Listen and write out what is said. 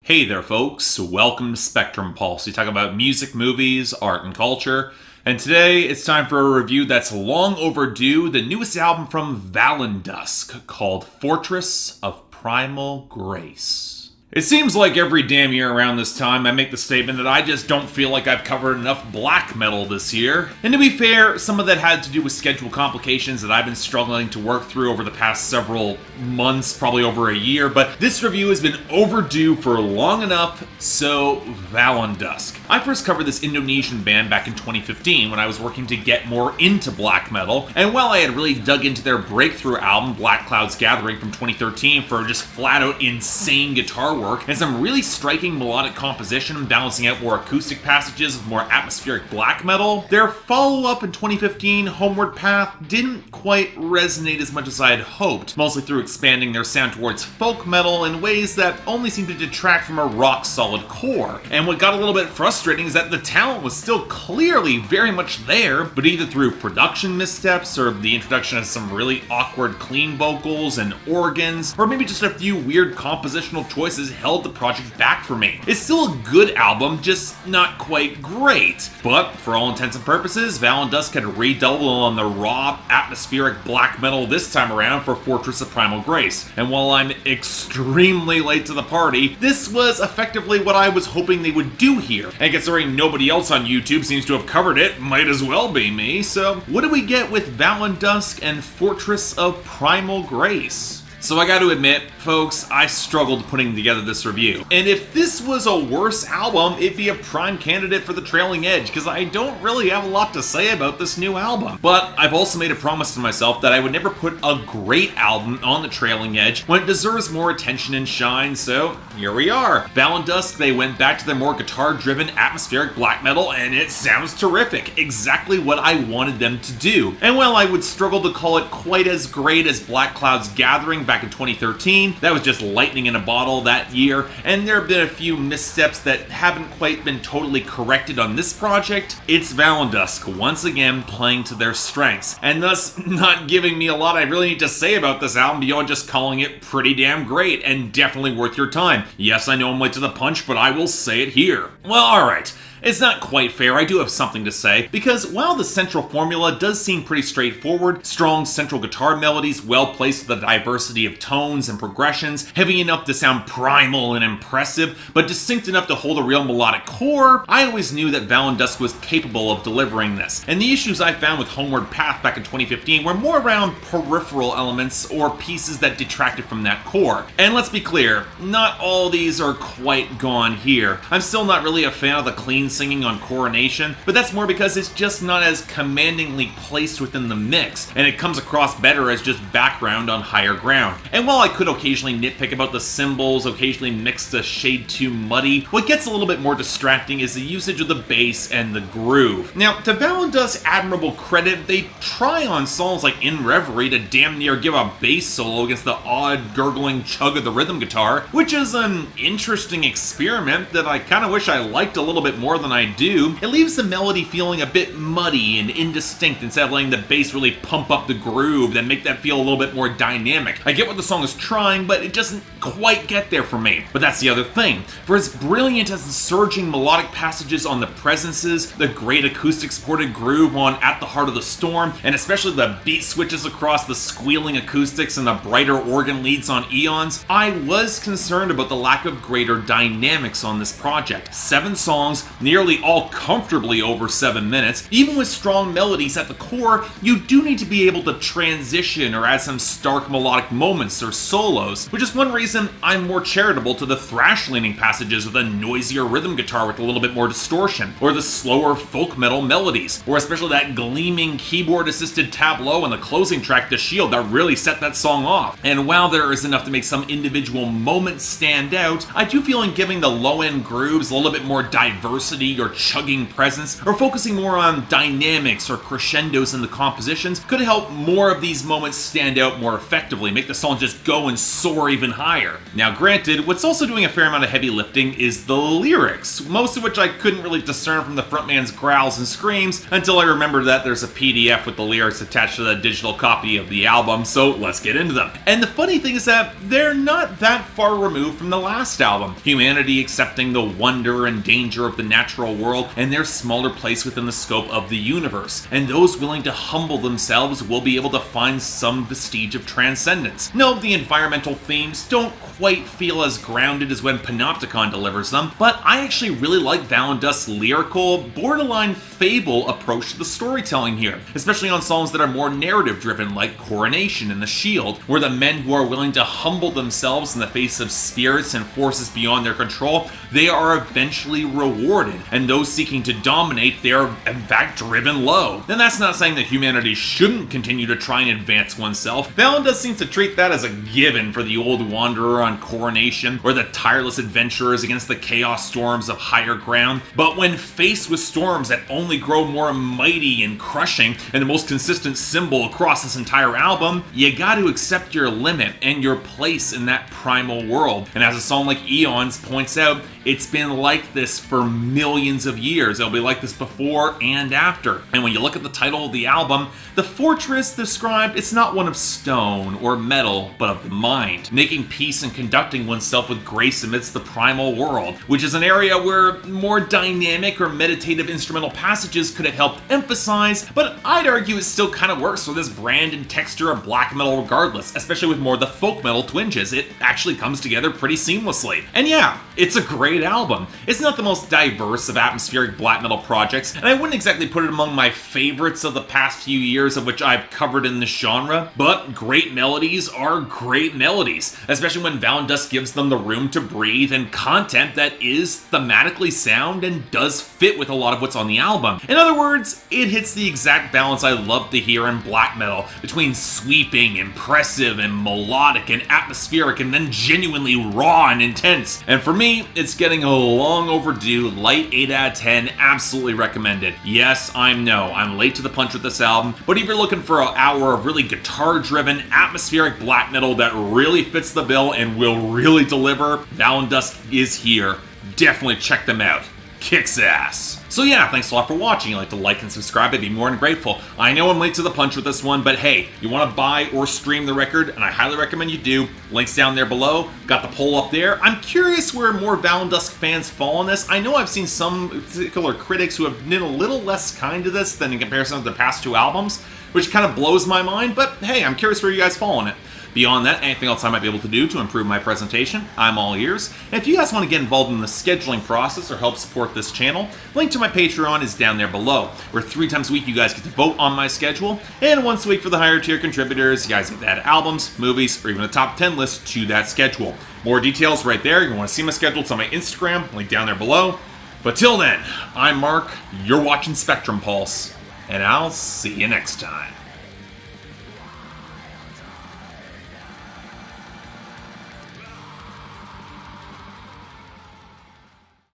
Hey there folks, welcome to Spectrum Pulse. We talk about music, movies, art, and culture. And today it's time for a review that's long overdue, the newest album from Vallendusk called Fortress of Primal Grace. It seems like every damn year around this time I make the statement that I just don't feel like I've covered enough black metal this year. And to be fair, some of that had to do with schedule complications that I've been struggling to work through over the past several months, probably over a year, but this review has been overdue for long enough, so Vallendusk. I first covered this Indonesian band back in 2015 when I was working to get more into black metal, and while I had really dug into their breakthrough album, Black Cloud's Gathering from 2013, for just flat-out insane guitar work and some really striking melodic composition, balancing out more acoustic passages with more atmospheric black metal, their follow-up in 2015, Homeward Path, didn't quite resonate as much as I had hoped, mostly through expanding their sound towards folk metal in ways that only seemed to detract from a rock-solid core. And what got a little bit frustrating is that the talent was still clearly very much there, but either through production missteps or the introduction of some really awkward clean vocals and organs, or maybe just a few weird compositional choices held the project back for me. It's still a good album, just not quite great. But for all intents and purposes, Vallendusk had redoubled on the raw, atmospheric black metal this time around for Fortress of Primal Grace. And while I'm extremely late to the party, this was effectively what I was hoping they would do here. And considering nobody else on YouTube seems to have covered it, might as well be me. So what do we get with Vallendusk and Fortress of Primal Grace? So I gotta admit, folks, I struggled putting together this review. And if this was a worse album, it'd be a prime candidate for the trailing edge, because I don't really have a lot to say about this new album. But I've also made a promise to myself that I would never put a great album on the trailing edge when it deserves more attention and shine, so here we are. Vallendusk, they went back to their more guitar-driven atmospheric black metal, and it sounds terrific. Exactly what I wanted them to do. And while I would struggle to call it quite as great as Black Cloud's Gathering back in 2013, that was just lightning in a bottle that year, and there have been a few missteps that haven't quite been totally corrected on this project. It's Vallendusk once again playing to their strengths, and thus not giving me a lot I really need to say about this album beyond just calling it pretty damn great and definitely worth your time. Yes, I know I'm late to the punch, but I will say it here. Well, alright. It's not quite fair, I do have something to say, because while the central formula does seem pretty straightforward, strong central guitar melodies well placed with a diversity of tones and progressions, heavy enough to sound primal and impressive, but distinct enough to hold a real melodic core, I always knew that Vallendusk was capable of delivering this. And the issues I found with Homeward Path back in 2015 were more around peripheral elements or pieces that detracted from that core. And let's be clear, not all these are quite gone here. I'm still not really a fan of the clean singing on Coronation, but that's more because it's just not as commandingly placed within the mix, and it comes across better as just background on Higher Ground. And while I could occasionally nitpick about the cymbals, occasionally mixed a shade too muddy, what gets a little bit more distracting is the usage of the bass and the groove. Now, to Vallendusk's admirable credit, they try on songs like In Reverie to damn near give a bass solo against the odd, gurgling chug of the rhythm guitar, which is an interesting experiment that I kinda wish I liked a little bit more than I do. It leaves the melody feeling a bit muddy and indistinct instead of letting the bass really pump up the groove and make that feel a little bit more dynamic. I get what the song is trying, but it doesn't quite get there for me. But that's the other thing. For as brilliant as the surging melodic passages on the Presences, the great acoustic supported groove on At the Heart of the Storm, and especially the beat switches across the squealing acoustics and the brighter organ leads on Eons, I was concerned about the lack of greater dynamics on this project. 7 songs, nearly all comfortably over 7 minutes. Even with strong melodies at the core, you do need to be able to transition or add some stark melodic moments or solos, which is one reason I'm more charitable to the thrash-leaning passages with a noisier rhythm guitar with a little bit more distortion, or the slower folk metal melodies, or especially that gleaming keyboard-assisted tableau in the closing track, The Shield, that really set that song off. And while there is enough to make some individual moments stand out, I do feel in giving the low-end grooves a little bit more diversity velocity or chugging presence, or focusing more on dynamics or crescendos in the compositions could help more of these moments stand out more effectively, make the song just go and soar even higher. Now granted, what's also doing a fair amount of heavy lifting is the lyrics, most of which I couldn't really discern from the frontman's growls and screams until I remembered that there's a PDF with the lyrics attached to the digital copy of the album, so let's get into them. And the funny thing is that they're not that far removed from the last album. Humanity accepting the wonder and danger of the natural world and their smaller place within the scope of the universe, and those willing to humble themselves will be able to find some vestige of transcendence. No, the environmental themes don't quite feel as grounded as when Panopticon delivers them, but I actually really like Vallendusk's lyrical, borderline fable approach to the storytelling here, especially on songs that are more narrative-driven like Coronation and The Shield, where the men who are willing to humble themselves in the face of spirits and forces beyond their control, they are eventually rewarded, and those seeking to dominate, they are in fact driven low. And that's not saying that humanity shouldn't continue to try and advance oneself. Vallendusk seems to treat that as a given for the old wanderer on Coronation, or the tireless adventurers against the chaos storms of higher ground. But when faced with storms that only grow more mighty and crushing, and the most consistent symbol across this entire album, you gotta accept your limit and your place in that primal world. And as a song like Eons points out, it's been like this for millions of years. It'll be like this before and after. And when you look at the title of the album, the fortress described, it's not one of stone or metal, but of the mind, making peace and conducting oneself with grace amidst the primal world, which is an area where more dynamic or meditative instrumental passages could have helped emphasize, but I'd argue it still kind of works with this brand and texture of black metal regardless, especially with more of the folk metal twinges. It actually comes together pretty seamlessly. And yeah, it's a great album. It's not the most diverse of atmospheric black metal projects, and I wouldn't exactly put it among my favorites of the past few years of which I've covered in this genre, but great melodies are great melodies, especially when Vallendusk gives them the room to breathe and content that is thematically sound and does fit with a lot of what's on the album. In other words, it hits the exact balance I love to hear in black metal, between sweeping, impressive, and melodic, and atmospheric, and then genuinely raw and intense. And for me, it's getting a long overdue light 8 out of 10, absolutely recommended. Yes, I'm late to the punch with this album, but if you're looking for an hour of really guitar-driven, atmospheric black metal that really fits the bill and will really deliver, Vallendusk is here. Definitely check them out. Kicks ass. So yeah, thanks a lot for watching. If you'd like to like and subscribe, I'd be more than grateful. I know I'm late to the punch with this one, but hey, you want to buy or stream the record, and I highly recommend you do. Links down there below. Got the poll up there. I'm curious where more Vallendusk fans fall on this. I know I've seen some particular critics who have been a little less kind to this than in comparison to the past two albums, which kind of blows my mind, but hey, I'm curious where you guys fall on it. Beyond that, anything else I might be able to do to improve my presentation, I'm all ears. And if you guys want to get involved in the scheduling process or help support this channel, link to my Patreon is down there below, where 3 times a week you guys get to vote on my schedule, and once a week for the higher tier contributors, you guys get to add albums, movies, or even a top 10 list to that schedule. More details right there. If you want to see my schedule, it's on my Instagram, link down there below. But till then, I'm Mark, you're watching Spectrum Pulse, and I'll see you next time.